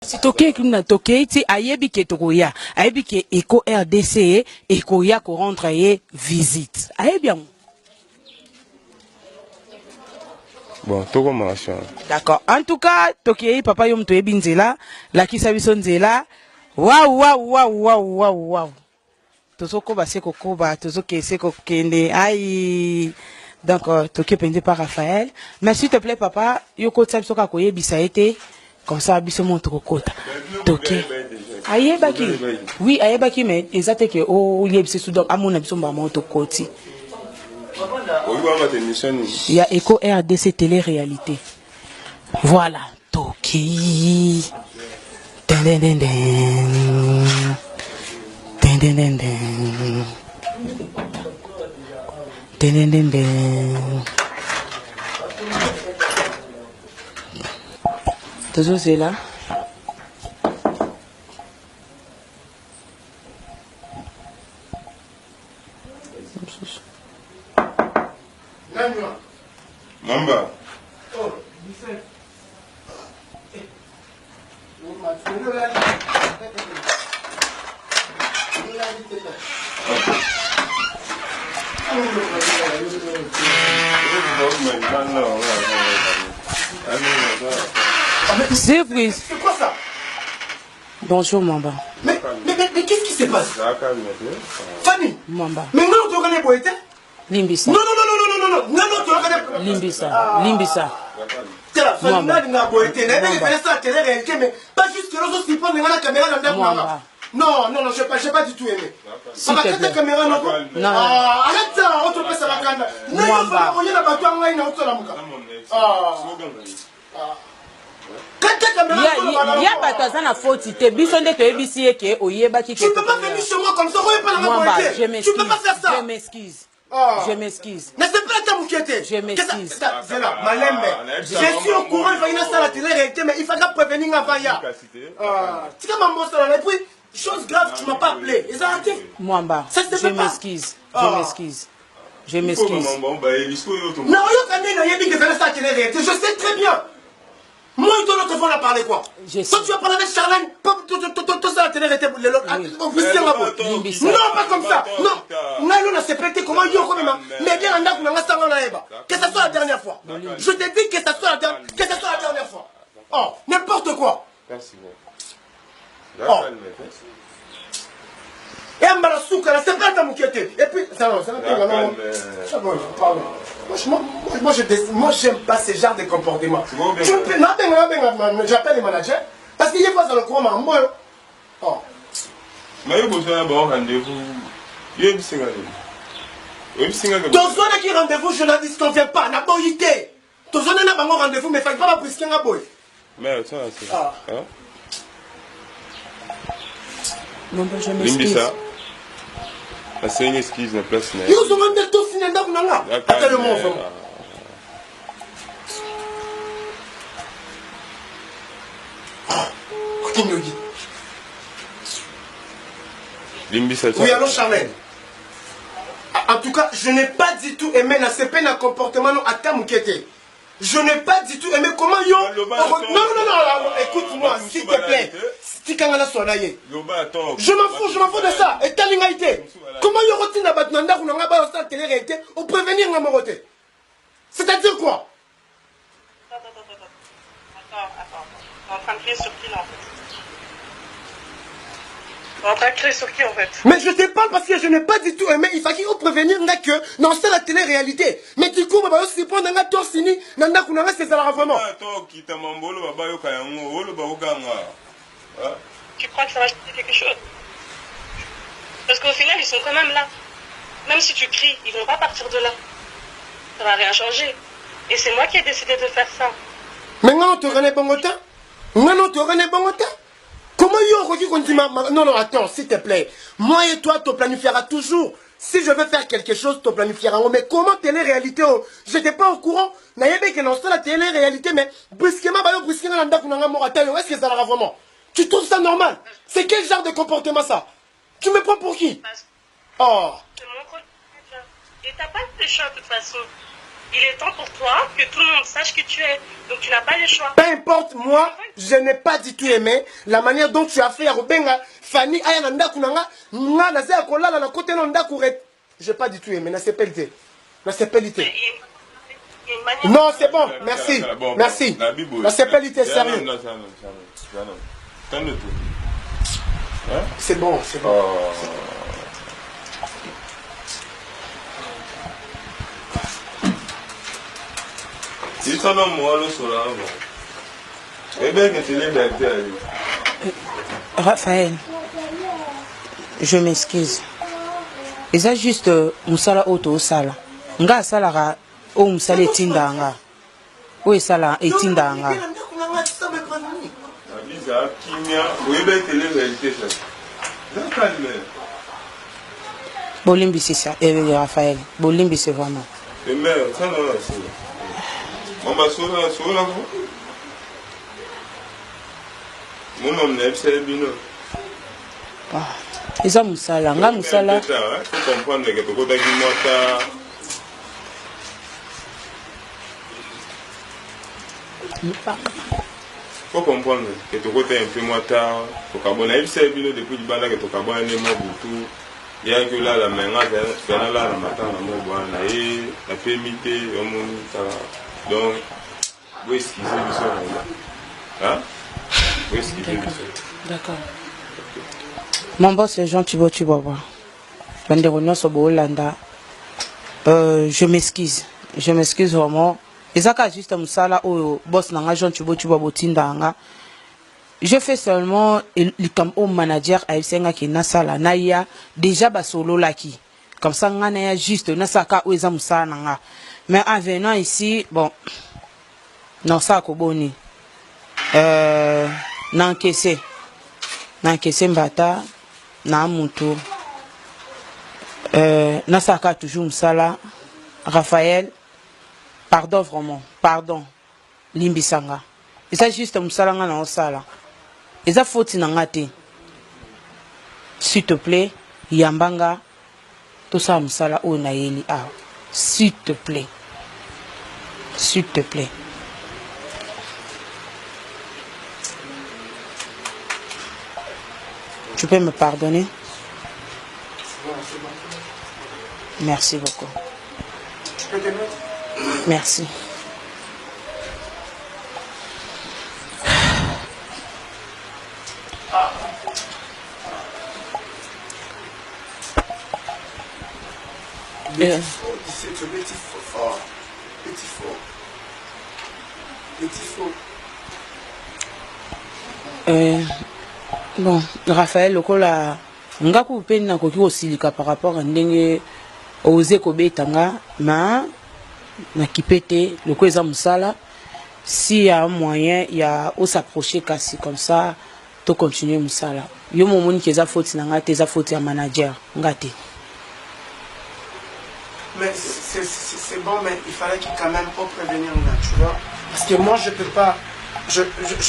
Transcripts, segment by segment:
Si toke kuna toke ti ayebi ke tokoya, ayebi ke Eco RDC ekoya ko rendre ye visite. Ayebi am. Bon, toko marche. D'accord. En tout cas, toke papa yom to ebinzela, la kisabiso nzela. Waouh waouh waouh waouh waouh waouh. Tozoko baseko koba, tozoke seko kende. Aïe. Donc toke pendé par Raphaël. Mais s'il te plaît papa, yoko tsabso ka koye bisa été. Comme ça, biso monte au côté. Ok. Ayebaki. Oui, ayebaki, mais exactement que oh, il y a des sous donc à mon avis, on va monter au côté. Il y a Eco RDC télé-réalité. Voilà. Toki. Den den den den. Den den den den. Den den den den. Toujours c'est là. Mamba. Surprise. C'est quoi ça? Bonjour Mamba. Mais qu'est-ce qui se passe? Fanny. Mamba. Mais non, tu reconnais Boïté? Limbisa. Non, tu reconnais. Limbisa. Limbisa. C'est la Fanny, n'a Boïté. Elle fait ça à télé-réalité, mais pas juste que l'autre s'y prend la caméra dans le Mamba. Non, j'ai pas du tout aimé. S'il te plaît. Caméra, non. Non. Arrête ça, on te passe à la canne. Mamba. Non, il y a pas de temps, il y a autre Il y a pas de temps à faute. Tu biso nde to ebisi ke oyebaki ke. Tu peux pas venir chez moi comme ça, Mamba, je tu m'excuse. peux pas faire ça. Je m'excuse. Je m'excuse. Mais c'est pas ta mouquette. Je m'excuse. C'est là, Malem. Je suis au courant, il va y avoir ça à la télé-réalité, mais il faudra prévenir avant hier. Tu sais comment ça là, et puis, chose grave, tu m'as pas appelé. Ils ont arrêté. Mamba, je m'excuse. Je m'excuse. Je m'excuse. Non, il y a dit que ça à la télé-réalité. Je sais très bien. Moi, toi, l'autre fois, on a parlé quoi? Toi, tu vas parler avec Charlène, tout ça à la télé-réalité. Non, pas comme ça. Non. Nalo n'a pas pété comment il y a même. Mais bien, on a que ça soit la dernière fois. Je te dis que ça soit la dernière fois. Oh, n'importe quoi. Merci. Oh. Et un balasouka, c'est pas ta mouquette. Et puis, ça va, moi, j'aime pas ce genre de comportement. J'appelle les managers. Parce qu'il y a pas dans le courant, moi. Oh. Mais il y a un bon rendez-vous. Il y a un qui rendez-vous, je ne disconviens pas. N'a pas été. Tu as un rendez-vous, mais il ne faut pas brusquer un boy. Mais ça, c'est. Non, je m'excuse. C'est une excuse de place. Ils ont demandé tout signé dans le attends le mot. Oui, allô Charlène. En tout cas, je n'ai pas du tout aimé un comportement à Tamoukete. Je n'ai pas du tout aimé comment yo. Non, écoute-moi, s'il te plaît. Je m'en fous de ça. Et Talingaïté. Comment yo rotine à Batnanda ou n'a pas la télé-réalité ou prévenir ma moroté? C'est-à-dire quoi? Attends. On est en train de crier sur qui là en fait? On est en train de crier sur qui en fait? Mais je te parle parce que je n'ai pas du tout aimé. Il faut qu'il faut prévenir que non c'est la télé-réalité. Mais du coup, bah aussi prendre un torsini, nanda kunanga c'est ça vraiment. Tu crois que ça va changer quelque chose? Parce qu'au final, ils sont quand même là. Même si tu cries, ils vont pas partir de là. Ça va rien changer. Et c'est moi qui ai décidé de faire ça. Mais non, tu connais Bongota? Non, tu connais Bongota? Comment il continue? Non, attends, s'il te plaît. Moi et toi, tu planifieras toujours. Si je veux faire quelque chose, tu planifieras. Mais comment télé-réalité? Je n'étais pas au courant. Je n'avais pas que non, c'est la télé-réalité, mais brusquement, est-ce que ça va vraiment? Tu trouves ça normal? C'est quel genre de comportement ça? Tu me prends pour qui? Oh. C'est mon rôle. Et t'as pas de choix de toute façon. Il est temps pour toi que tout le monde sache qui tu es. Donc tu n'as pas le choix. Peu importe, moi, je n'ai pas du tout aimé la manière dont tu as fait Rubenga, Fanny, Aya Nandaku Nanga, Nga, Nazé Kolala, na côté Nandaku. Je n'ai pas du tout aimé, na sepelité. Na sepelité. Non, c'est bon, merci. Merci. La sepelité, sérieux. C'est bon, c'est bon. Si ça n'a moi le soir, eh bien que tu l'es bien. Raphaël, je m'excuse. Et ça juste musala auto sala. Nga sala o musala etinda nga. O sala etinda nga. Abisa kimia, oui ben que les réalités ça. C'est calme. Bolimbi c'est ça, Raphaël. Bolimbi c'est vraiment. Et mais ça non c'est. Mama sola sola vous. Mon nom n'est pas Bino. Et ça musala, nga musala. Faut comprendre que tu côté qui mota. Faut comprendre que tu côté un peu mota. Faut qu'abonner il s'est Bino depuis du bala que tu qu'abonner les mots tout. Il y a que là la main là la matin la mot bana et la permité au monde ça. Donc où est-ce qu'ils sont là? Hein? Où est-ce qu'ils sont? D'accord. Mon boss, c'est Jean Thibaut Tibaba. Je m'excuse. Je m'excuse vraiment. Et ça, quand juste un au boss, Jean Thibaut Tibaba, je fais seulement le manager à Senga qui n'a ça là. Naya déjà solo là qui. Comme ça, on a juste Nasaka ou Ezamusa Nanga. Mais en venant ici, bon, non, ça, Koboni. N'encaisser mbata na muto nasaka toujours msala Raphaël pardon vraiment pardon limbisanga et ça juste msala nga na osala et ça faute na ngate s'il te plaît yambanga tout ça msala o na yeli ah s'il te plaît Tu peux me pardonner? Merci beaucoup. Tu peux te mettre? Merci. Bon, Raphaël, lokola ngaku peni na koki osilika par rapport à ndenge oser kobetanga ma na kipete loko eza musala si y a un moyen il y a au s'approcher kasi comme ça to continuer musala yo momoni ki eza faute na ngate eza faute ya manager ngate. Mais c'est bon, mais il fallait qu'il quand même pas prévenir là, tu vois. Parce que moi je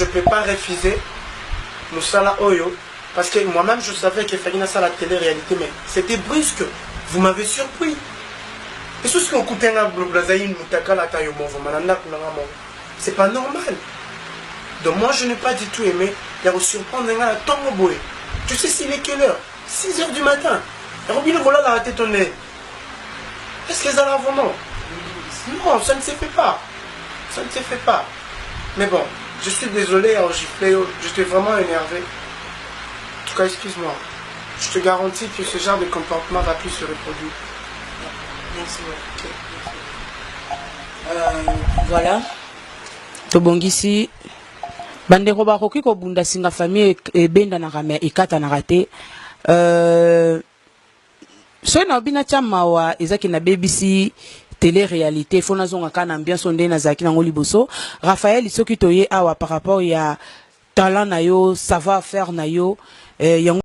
peux pas refuser Moussala Oyo, parce que moi-même je savais qu'il fallait ça la télé-réalité, mais c'était brusque. Vous m'avez surpris. Et tout ce qu'on coûte c'est pas normal. Donc moi je n'ai pas du tout aimé. Il y a surprendre la tombe boy. Tu sais s'il est quelle heure? 6 heures du matin. Et Robin voilà la raté ton nez. Est-ce que ça va vraiment? Non, ça ne se fait pas. Ça ne se fait pas. Mais bon. Je suis désolé, j'étais vraiment énervé. En tout cas, excuse-moi. Je te garantis que ce genre de comportement va plus se reproduire. Merci beaucoup. Voilà. Tobongisi. Bandeko bakoki ko bunda singa famille e benda na rame e kata na raté. So na bina chamawa ezaki na BBC télé-réalité, faut nazonga kana ambiance onde na zaki na ngoliboso. Raphaël soki toye awa par rapport ya talent na yo, savoir faire na yo,